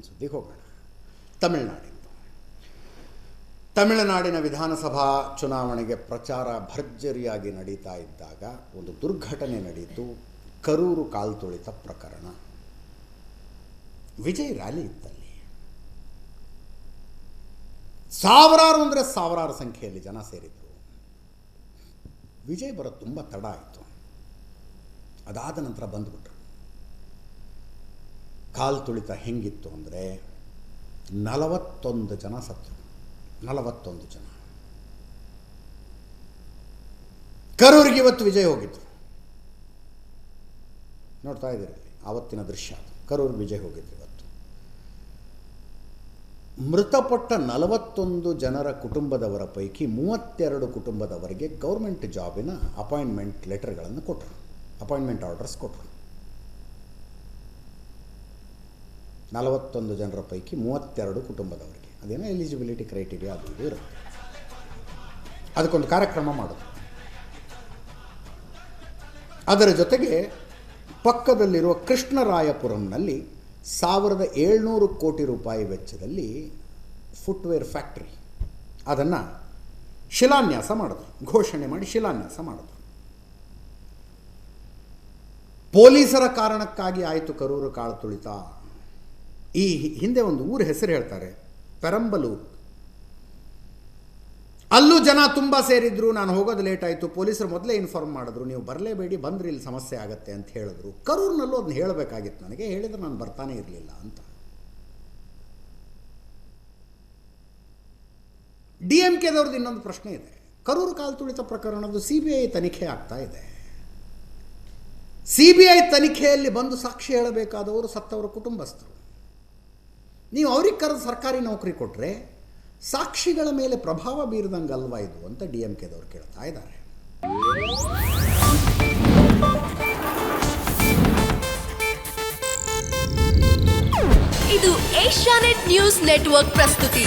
ಸುದ್ದಿಗೆ ಹೋಗೋಣ. ತಮಿಳುನಾಡಿನ ವಿಧಾನಸಭಾ ಚುನಾವಣೆಗೆ ಪ್ರಚಾರ ಭರ್ಜರಿಯಾಗಿ ನಡೀತಾ ಇದ್ದಾಗ ಒಂದು ದುರ್ಘಟನೆ ನಡೆಯಿತು. ಕರೂರು ಕಾಲ್ತುಳಿತ ಪ್ರಕರಣ. ವಿಜಯ್ ರ್ಯಾಲಿ ಇತ್ತಲ್ಲಿ. ಸಾವಿರಾರು ಅಂದರೆ ಸಾವಿರಾರು ಸಂಖ್ಯೆಯಲ್ಲಿ ಜನ ಸೇರಿದರು. ವಿಜಯ್ ಬರೋದು ತುಂಬ ತಡ ಆಯಿತು. ಅದಾದ ನಂತರ ಬಂದುಬಿಟ್ರು. ಕಾಲ್ತುಳಿತ ಹೆಂಗಿತ್ತು ಅಂದರೆ 41 ಜನ ಸತ್ತರು. 41 ಜನ. ಕರೂರಿಗೆ ಇವತ್ತು ವಿಜಯ್ ಹೋಗಿದ್ರು. ನೋಡ್ತಾ ಇದ್ದೀರಿ ಆವತ್ತಿನ ದೃಶ್ಯ. ಕರೂರಿಗೆ ವಿಜಯ್ ಹೋಗಿದ್ರು ಇವತ್ತು. ಮೃತಪಟ್ಟ 41 ಜನರ ಕುಟುಂಬದವರ ಪೈಕಿ 32 ಕುಟುಂಬದವರಿಗೆ ಗೌರ್ಮೆಂಟ್ ಜಾಬಿನ ಅಪಾಯಿಂಟ್ಮೆಂಟ್ ಲೆಟರ್ಗಳನ್ನು ಕೊಟ್ಟರು, ಅಪಾಯಿಂಟ್ಮೆಂಟ್ ಆರ್ಡರ್ಸ್ ಕೊಟ್ಟರು. 41 ಜನರ ಪೈಕಿ 32 ಕುಟುಂಬದವರಿಗೆ ಅದೇನೋ ಎಲಿಜಿಬಿಲಿಟಿ ಕ್ರೈಟೀರಿಯಾ ಅದು ಇದು ಇರುತ್ತೆ. ಅದಕ್ಕೊಂದು ಕಾರ್ಯಕ್ರಮ ಮಾಡೋದು. ಅದರ ಜೊತೆಗೆ ಪಕ್ಕದಲ್ಲಿರುವ ಕೃಷ್ಣರಾಯಪುರಂನಲ್ಲಿ 1700 ಕೋಟಿ ರೂಪಾಯಿ ವೆಚ್ಚದಲ್ಲಿ ಫುಟ್ವೇರ್ ಫ್ಯಾಕ್ಟ್ರಿ ಅದನ್ನು ಶಿಲಾನ್ಯಾಸ ಮಾಡಿದ್ರು. ಘೋಷಣೆ ಮಾಡಿ ಶಿಲಾನ್ಯಾಸ ಮಾಡಿದ್ರು. ಪೊಲೀಸರ ಕಾರಣಕ್ಕಾಗಿ ಆಯಿತು ಕರೂರು ಕಾಲ್ತುಳಿತ. ಈ ಹಿಂದೆ ಒಂದು ಊರ ಹೆಸರು ಹೇಳ್ತಾರೆ, ಪೆರಂಬಲೂರು. ಅಲ್ಲೂ ಜನ ತುಂಬ ಸೇರಿದ್ರು. ನಾನು ಹೋಗೋದು ಲೇಟ್ ಆಯಿತು. ಪೊಲೀಸರು ಮೊದಲೇ ಇನ್ಫಾರ್ಮ್ ಮಾಡಿದ್ರು, ನೀವು ಬರಲೇಬೇಡಿ, ಬಂದರೆ ಇಲ್ಲಿ ಸಮಸ್ಯೆ ಆಗುತ್ತೆ ಅಂತ ಹೇಳಿದ್ರು. ಕರೂರಿನಲ್ಲೂ ಅದನ್ನ ಹೇಳಬೇಕಾಗಿತ್ತು. ನನಗೆ ಹೇಳಿದ್ರೆ ನಾನು ಬರ್ತಾನೆ ಇರಲಿಲ್ಲ ಅಂತ. DMKದವ್ರದ್ದು ಇನ್ನೊಂದು ಪ್ರಶ್ನೆ ಇದೆ. ಕರೂರು ಕಾಲ್ತುಳಿತ ಪ್ರಕರಣದ್ದು CBI ತನಿಖೆ ಆಗ್ತಾ ಇದೆ. CBI ತನಿಖೆಯಲ್ಲಿ ಬಂದು ಸಾಕ್ಷಿ ಹೇಳಬೇಕಾದವರು ಸತ್ತವರ ಕುಟುಂಬಸ್ಥರು. ನೀವು ಅವ್ರಿಗೆ ಕರೆದು ಸರ್ಕಾರಿ ನೌಕರಿ ಕೊಟ್ಟರೆ ಸಾಕ್ಷಿಗಳ ಮೇಲೆ ಪ್ರಭಾವ ಬೀರದಂಗಲ್ವಾ ಇದು ಅಂತ DMKದವ್ರು ಕೇಳ್ತಾ ಇದ್ದಾರೆ. ಇದು ಏಷ್ಯಾನೆಟ್ ನ್ಯೂಸ್ ನೆಟ್ವರ್ಕ್ ಪ್ರಸ್ತುತಿ.